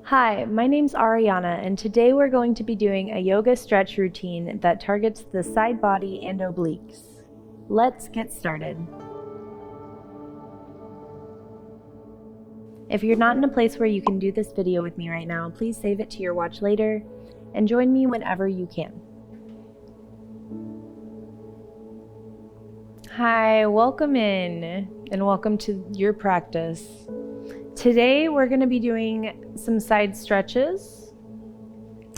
Hi, my name's Arianna, and today we're going to be doing a yoga stretch routine that targets the side body and obliques. Let's get started. If you're not in a place where you can do this video with me right now, please save it to your watch later and join me whenever you can. Hi, welcome in and welcome to your practice. Today we're going to be doing some side stretches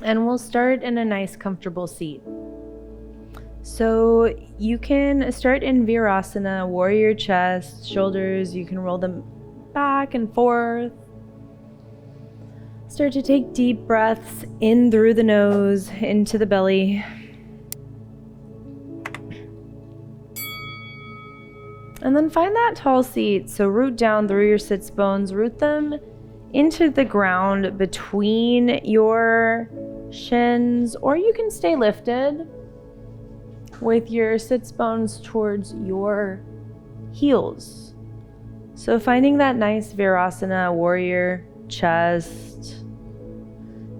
and we'll start in a nice comfortable seat. So you can start in Virasana, warrior chest, shoulders, you can roll them back and forth. Start to take deep breaths in through the nose, into the belly. And then find that tall seat. So root down through your sits bones, root them into the ground between your shins, or you can stay lifted with your sits bones towards your heels. So finding that nice Virasana, warrior chest,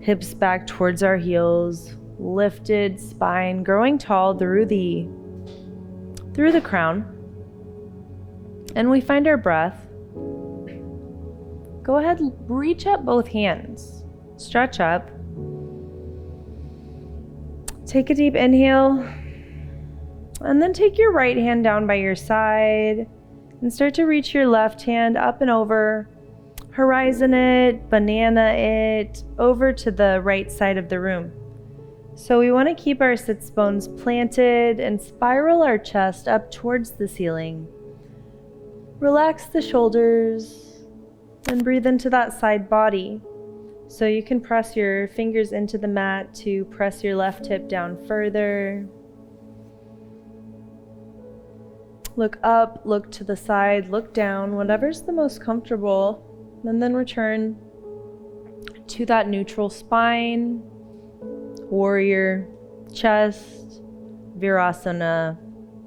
hips back towards our heels, lifted spine, growing tall through the crown. And we find our breath. Go ahead, reach up both hands. Stretch up. Take a deep inhale. And then take your right hand down by your side and start to reach your left hand up and over. Horizon it, banana it, over to the right side of the room. So we want to keep our sits bones planted and spiral our chest up towards the ceiling. Relax the shoulders and breathe into that side body. So you can press your fingers into the mat to press your left hip down further. Look up, look to the side, look down, whatever's the most comfortable. And then return to that neutral spine, warrior, chest, Virasana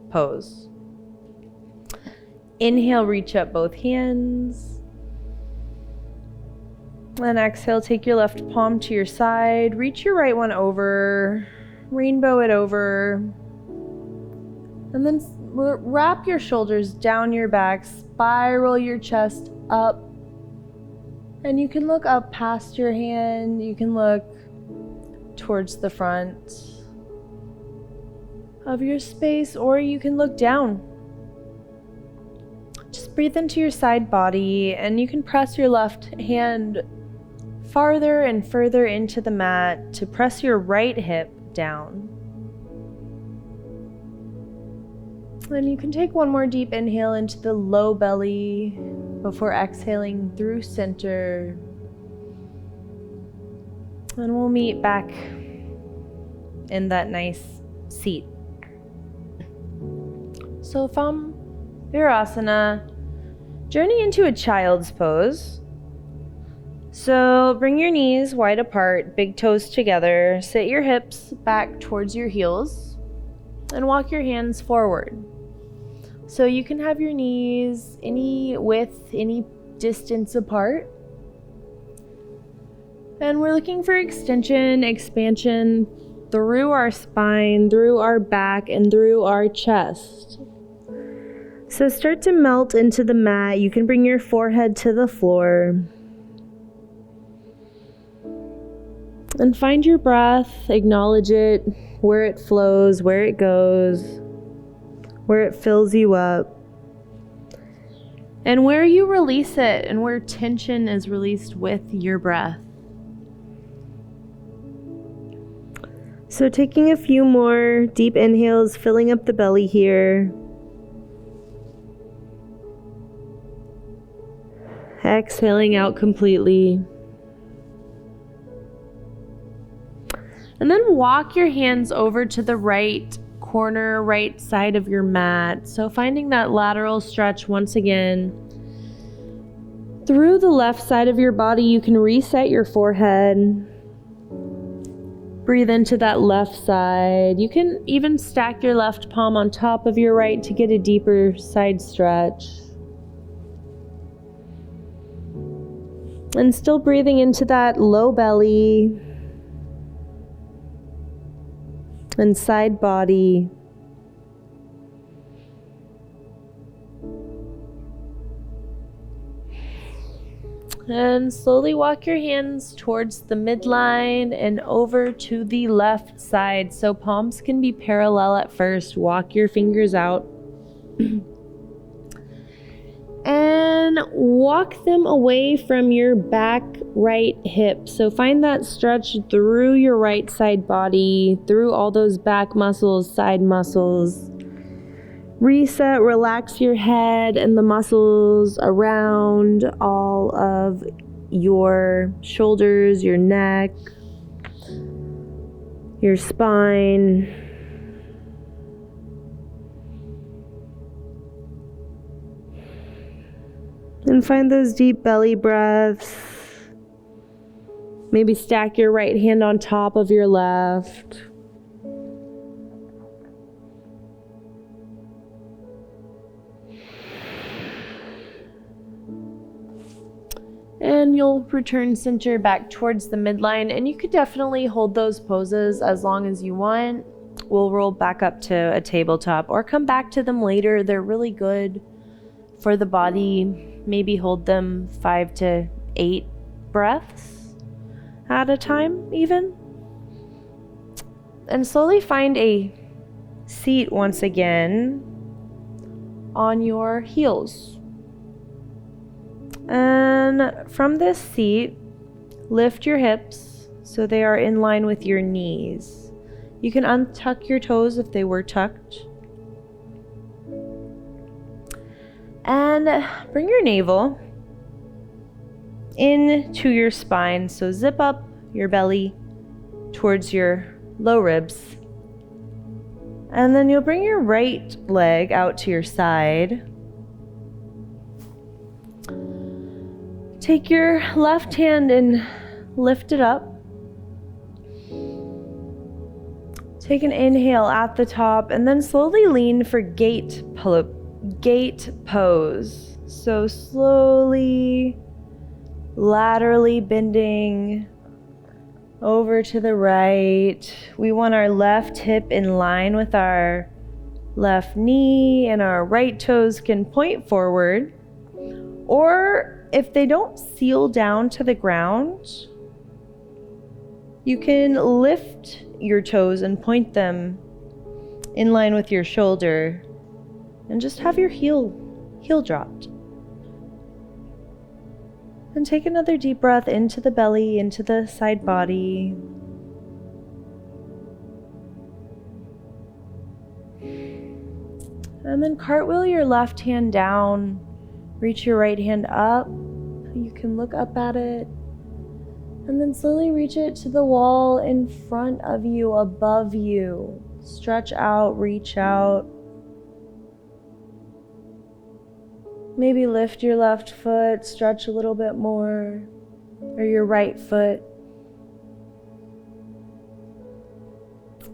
pose. Inhale, reach up both hands. And exhale, take your left palm to your side. Reach your right one over. Rainbow it over. And then wrap your shoulders down your back. Spiral your chest up. And you can look up past your hand. You can look towards the front of your space, or you can look down. Just breathe into your side body, and you can press your left hand farther and further into the mat to press your right hip down. Then you can take one more deep inhale into the low belly before exhaling through center. And we'll meet back in that nice seat. So from Virasana, journey into a child's pose. So bring your knees wide apart, big toes together, sit your hips back towards your heels, and walk your hands forward. So you can have your knees any width, any distance apart. And we're looking for extension, expansion through our spine, through our back, and through our chest. So start to melt into the mat. You can bring your forehead to the floor. And find your breath, acknowledge it, where it flows, where it goes, where it fills you up. And where you release it and where tension is released with your breath. So taking a few more deep inhales, filling up the belly here. Exhaling out completely. And then walk your hands over to the right corner, right side of your mat. So finding that lateral stretch once again. Through the left side of your body, you can reset your forehead. Breathe into that left side. You can even stack your left palm on top of your right to get a deeper side stretch. And still breathing into that low belly and side body. And slowly walk your hands towards the midline and over to the left side. So palms can be parallel at first. Walk your fingers out. And walk them away from your back right hip. So find that stretch through your right side body, through all those back muscles, side muscles. Reset, relax your head and the muscles around all of your shoulders, your neck, your spine. And find those deep belly breaths. Maybe stack your right hand on top of your left. And you'll return center back towards the midline, and you could definitely hold those poses as long as you want. We'll roll back up to a tabletop or come back to them later. They're really good for the body. Maybe hold them 5 to 8 breaths at a time even. And slowly find a seat once again on your heels. And from this seat, lift your hips so they are in line with your knees. You can untuck your toes if they were tucked. And bring your navel into your spine. So zip up your belly towards your low ribs. And then you'll bring your right leg out to your side. Take your left hand and lift it up. Take an inhale at the top and then slowly lean for gate pose. So slowly, laterally bending over to the right. We want our left hip in line with our left knee, and our right toes can point forward. Or if they don't seal down to the ground, you can lift your toes and point them in line with your shoulder. And just have your heel dropped. And take another deep breath into the belly, into the side body. And then cartwheel your left hand down. Reach your right hand up. You can look up at it. And then slowly reach it to the wall in front of you, above you. Stretch out, reach out. Maybe lift your left foot, stretch a little bit more, or your right foot.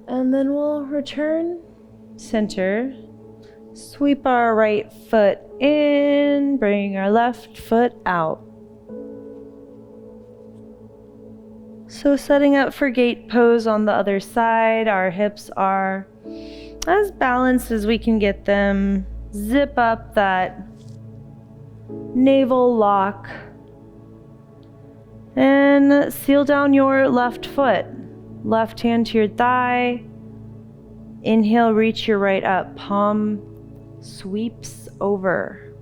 And then we'll return center. Sweep our right foot in, bring our left foot out. So setting up for gate pose on the other side, our hips are as balanced as we can get them. Zip up that navel lock and seal down your left foot. Left hand to your thigh. Inhale, reach your right up. Palm sweeps over.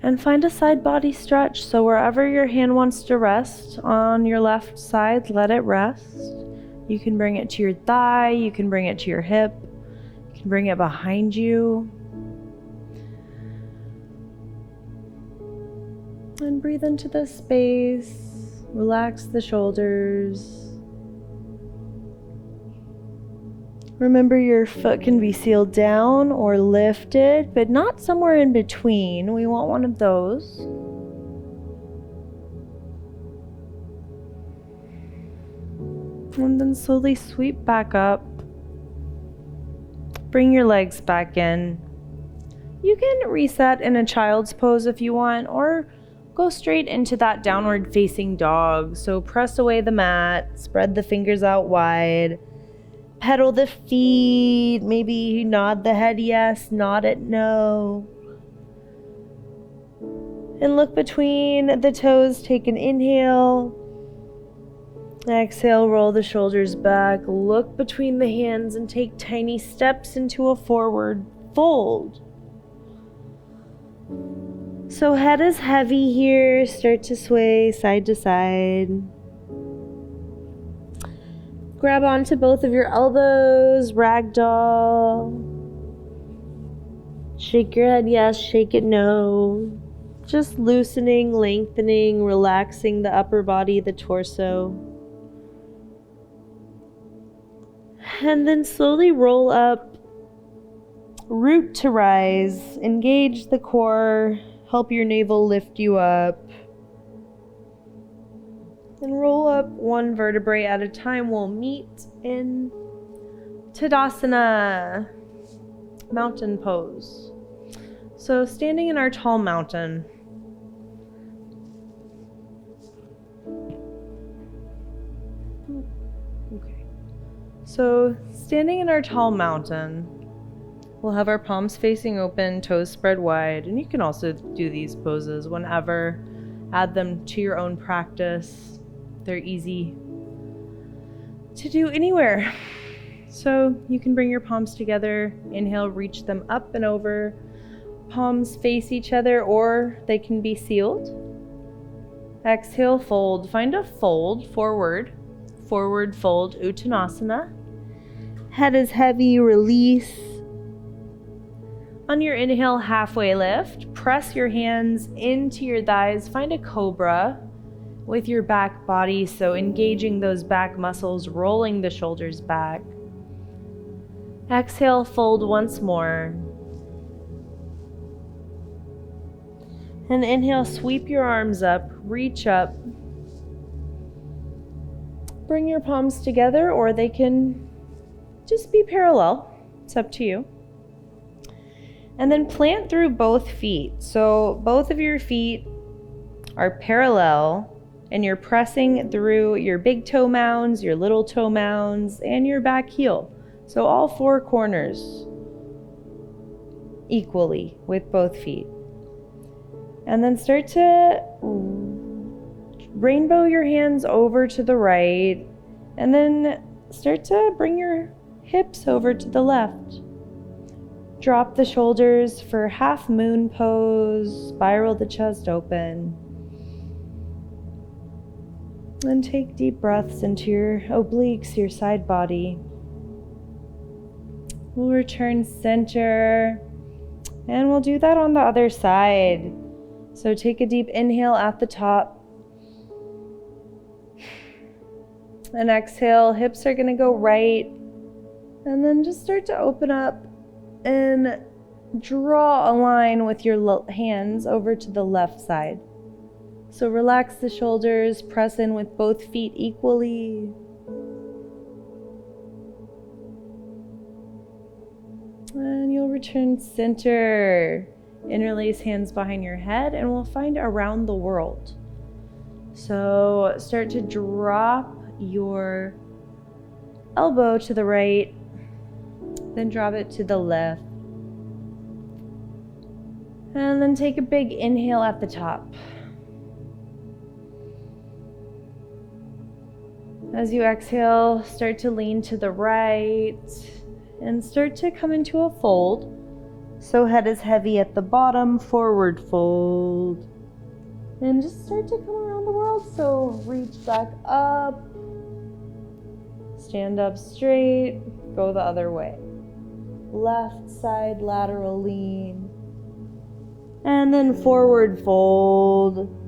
And find a side body stretch. So wherever your hand wants to rest on your left side, let it rest. You can bring it to your thigh. You can bring it to your hip. You can bring it behind you. And breathe into the space. Relax the shoulders. Remember, your foot can be sealed down or lifted, but not somewhere in between. We want one of those. And then slowly sweep back up. Bring your legs back in. You can reset in a child's pose if you want, or go straight into that downward facing dog. So press away the mat, spread the fingers out wide, pedal the feet, maybe nod the head yes, nod it no. And look between the toes, take an inhale. Exhale, roll the shoulders back, look between the hands and take tiny steps into a forward fold. So head is heavy here, start to sway side to side. Grab onto both of your elbows, ragdoll. Shake your head yes, shake it no. Just loosening, lengthening, relaxing the upper body, the torso. And then slowly roll up, root to rise, engage the core, help your navel lift you up. And roll up one vertebrae at a time. We'll meet in Tadasana, mountain pose. So standing in our tall mountain. Okay. So standing in our tall mountain, we'll have our palms facing open, toes spread wide, and you can also do these poses whenever. Add them to your own practice. They're easy to do anywhere. So you can bring your palms together, inhale, reach them up and over. Palms face each other, or they can be sealed. Exhale, fold. Find a fold, forward fold, Uttanasana. Head is heavy, release. On your inhale, halfway lift. Press your hands into your thighs. Find a cobra with your back body, so engaging those back muscles, rolling the shoulders back. Exhale, fold once more. And inhale, sweep your arms up, reach up. Bring your palms together, or they can just be parallel. It's up to you. And then plant through both feet. So both of your feet are parallel, and you're pressing through your big toe mounds, your little toe mounds, and your back heel. So all four corners equally with both feet. And then start to rainbow your hands over to the right, and then start to bring your hips over to the left. Drop the shoulders for half moon pose, spiral the chest open. And take deep breaths into your obliques, your side body. We'll return center, and we'll do that on the other side. So take a deep inhale at the top. And exhale, hips are gonna go right. And then just start to open up and draw a line with your hands over to the left side. So relax the shoulders, press in with both feet equally. And you'll return center. Interlace hands behind your head, and we'll find around the world. So start to drop your elbow to the right, then drop it to the left. And then take a big inhale at the top. As you exhale, start to lean to the right and start to come into a fold. So head is heavy at the bottom, forward fold. And just start to come around the world. So reach back up, stand up straight, go the other way. Left side lateral lean. And then forward fold.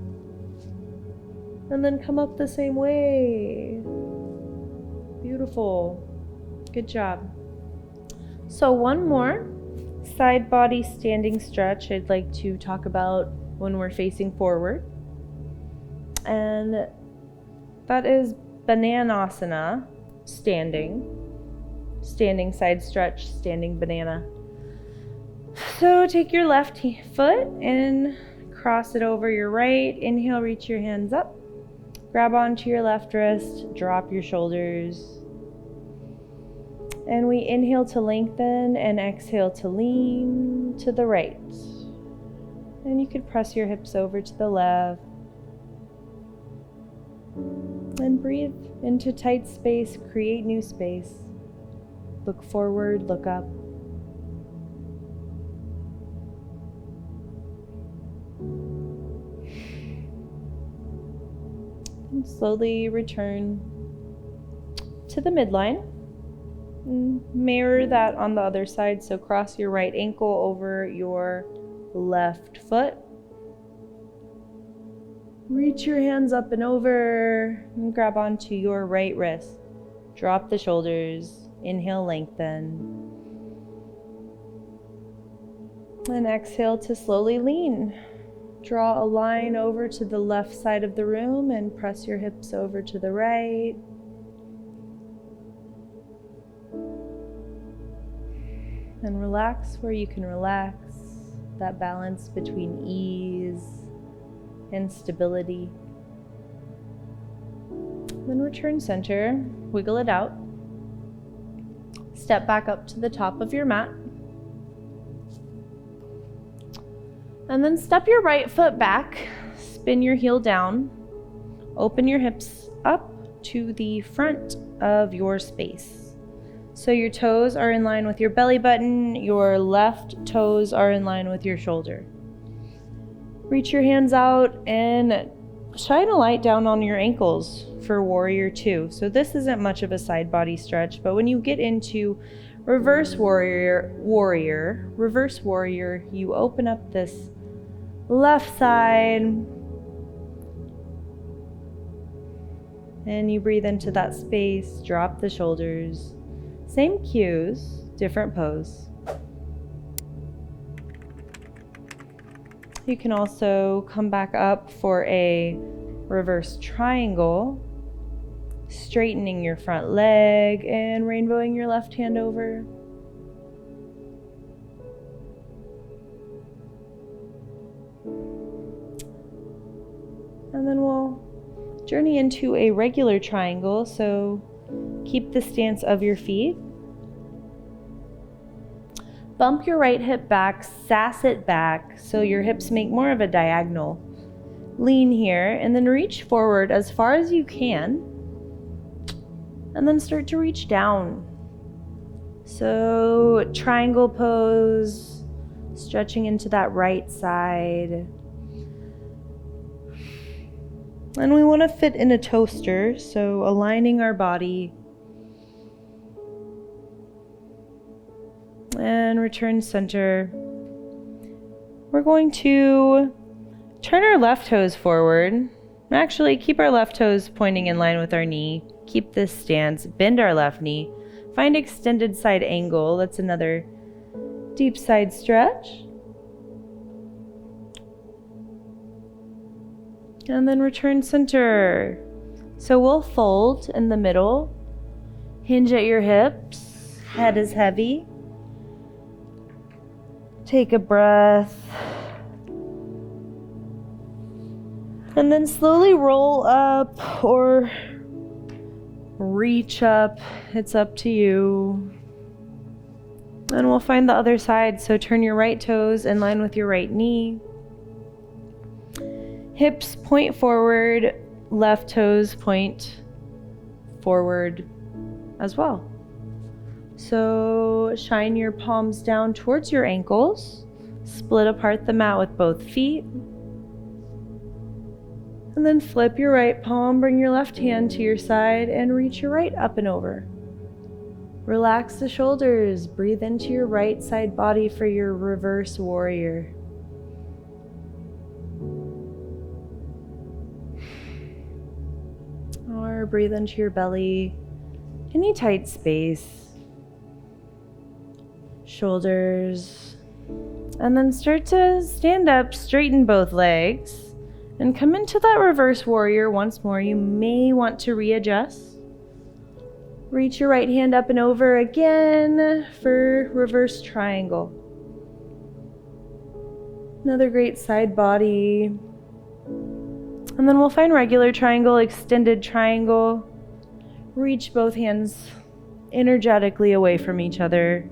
And then come up the same way. Beautiful. Good job. So one more side body standing stretch I'd like to talk about when we're facing forward. And that is Bananasana, standing side stretch, standing banana. So take your left foot and cross it over your right. Inhale, reach your hands up. Grab onto your left wrist, drop your shoulders. And we inhale to lengthen and exhale to lean to the right. And you could press your hips over to the left. And breathe into tight space, create new space. Look forward, look up. And slowly return to the midline. Mirror that on the other side, so cross your right ankle over your left foot. Reach your hands up and over and grab onto your right wrist. Drop the shoulders, inhale, lengthen. And exhale to slowly lean. Draw a line over to the left side of the room and press your hips over to the right. And relax where you can relax, that balance between ease and stability. Then return center, wiggle it out. Step back up to the top of your mat. And then step your right foot back, spin your heel down, open your hips up to the front of your space. So your toes are in line with your belly button, your left toes are in line with your shoulder. Reach your hands out and shine a light down on your ankles for warrior 2. So this isn't much of a side body stretch, but when you get into reverse warrior, you open up this left side and you breathe into that space, drop the shoulders. Same cues, different pose. You can also come back up for a reverse triangle, straightening your front leg and rainbowing your left hand over. And then we'll journey into a regular triangle, so keep the stance of your feet. Bump your right hip back, sass it back, so your hips make more of a diagonal. Lean here, and then reach forward as far as you can. And then start to reach down. So, triangle pose, stretching into that right side. And we want to fit in a toaster, so aligning our body. And return center. We're going to turn our left toes forward. Actually, keep our left toes pointing in line with our knee. Keep this stance. Bend our left knee. Find extended side angle. That's another deep side stretch. And then return center. So we'll fold in the middle. Hinge at your hips. Head is heavy. Take a breath. And then slowly roll up or reach up. It's up to you. And we'll find the other side. So turn your right toes in line with your right knee. Hips point forward, left toes point forward as well. So shine your palms down towards your ankles. Split apart the mat with both feet. And then flip your right palm, bring your left hand to your side and reach your right up and over. Relax the shoulders. Breathe into your right side body for your reverse warrior. Or breathe into your belly, any tight space. Shoulders. And then start to stand up, straighten both legs, and come into that reverse warrior once more. You may want to readjust. Reach your right hand up and over again for reverse triangle. Another great side body. And then we'll find regular triangle, extended triangle. Reach both hands energetically away from each other.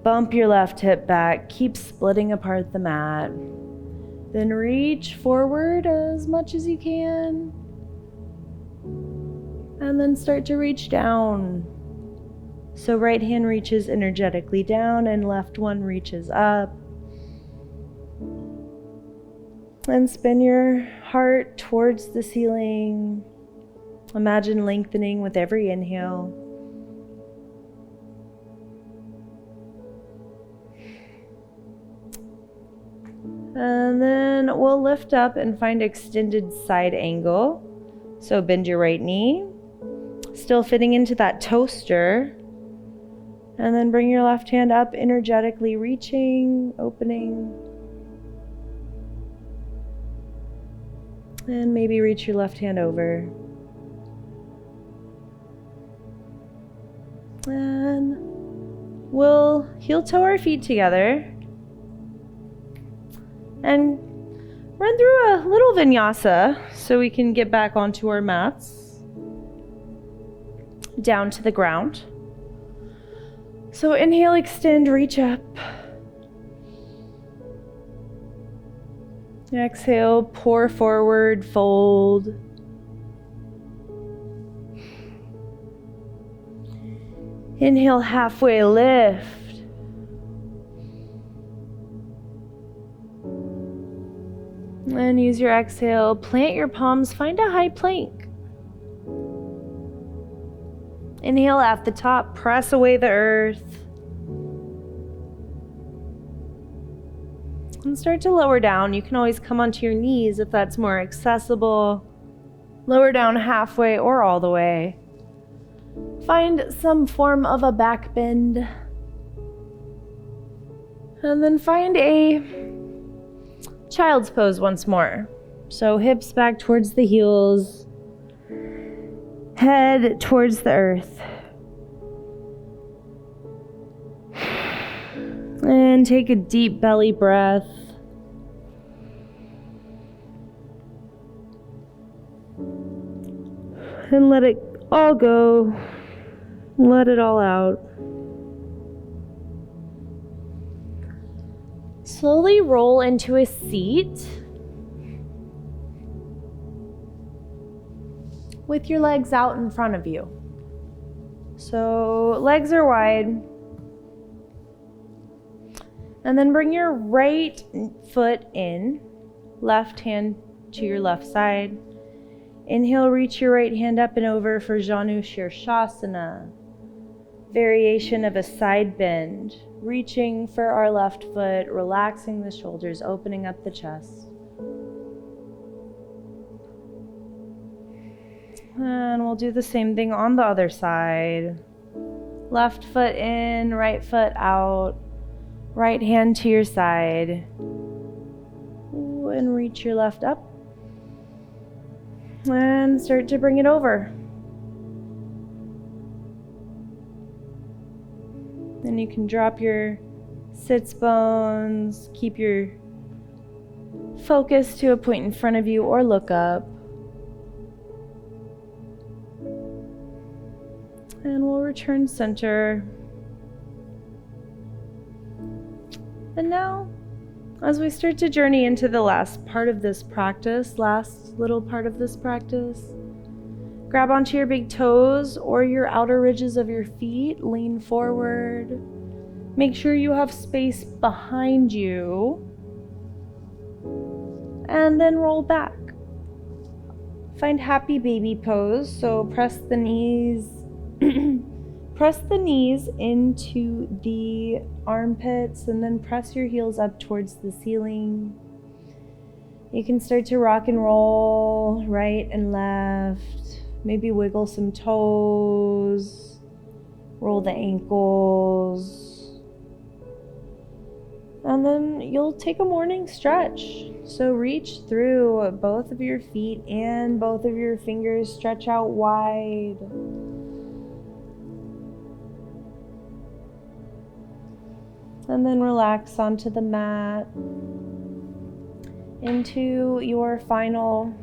Bump your left hip back. Keep splitting apart the mat. Then reach forward as much as you can. And then start to reach down. So right hand reaches energetically down and left one reaches up. And spin your heart towards the ceiling. Imagine lengthening with every inhale. And then we'll lift up and find extended side angle. So bend your right knee, still fitting into that toaster. And then bring your left hand up, energetically reaching, opening. And maybe reach your left hand over. And we'll heel toe our feet together. And run through a little vinyasa so we can get back onto our mats. Down to the ground. So inhale, extend, reach up. Exhale, pour forward, fold. Inhale, halfway lift. And use your exhale, plant your palms, find a high plank. Inhale at the top, press away the earth. And start to lower down. You can always come onto your knees if that's more accessible. Lower down halfway or all the way. Find some form of a back bend. And then find a child's pose once more. So hips back towards the heels. Head towards the earth. And take a deep belly breath. And let it all go. Let it all out. Slowly roll into a seat. With your legs out in front of you. So legs are wide. And then bring your right foot in, left hand to your left side. Inhale, reach your right hand up and over for Janu Shirshasana. Variation of a side bend. Reaching for our left foot, relaxing the shoulders, opening up the chest. And we'll do the same thing on the other side. Left foot in, right foot out. Right hand to your side. Ooh, and reach your left up. And start to bring it over. Then you can drop your sits bones, keep your focus to a point in front of you or look up. And we'll return center. And now, as we start to journey into the last little part of this practice, grab onto your big toes or your outer ridges of your feet, lean forward. Make sure you have space behind you. And then roll back. Find happy baby pose, so press the knees into the armpits and then press your heels up towards the ceiling. You can start to rock and roll right and left. Maybe wiggle some toes. Roll the ankles. And then you'll take a morning stretch. So reach through both of your feet and both of your fingers. Stretch out wide. And then relax onto the mat into your final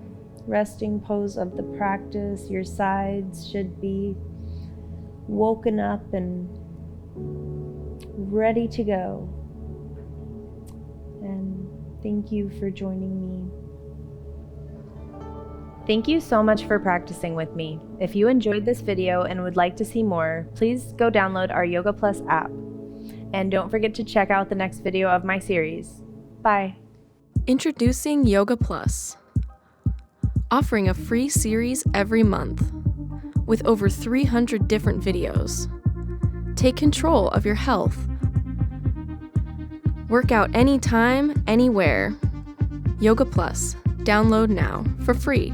resting pose of the practice. Your sides should be woken up and ready to go. And thank you for joining me. Thank you so much for practicing with me. If you enjoyed this video and would like to see more, please go download our Yoga Plus app. And don't forget to check out the next video of my series. Bye. Introducing Yoga Plus, offering a free series every month with over 300 different videos. Take control of your health. Work out anytime, anywhere. Yoga Plus. Download now for free.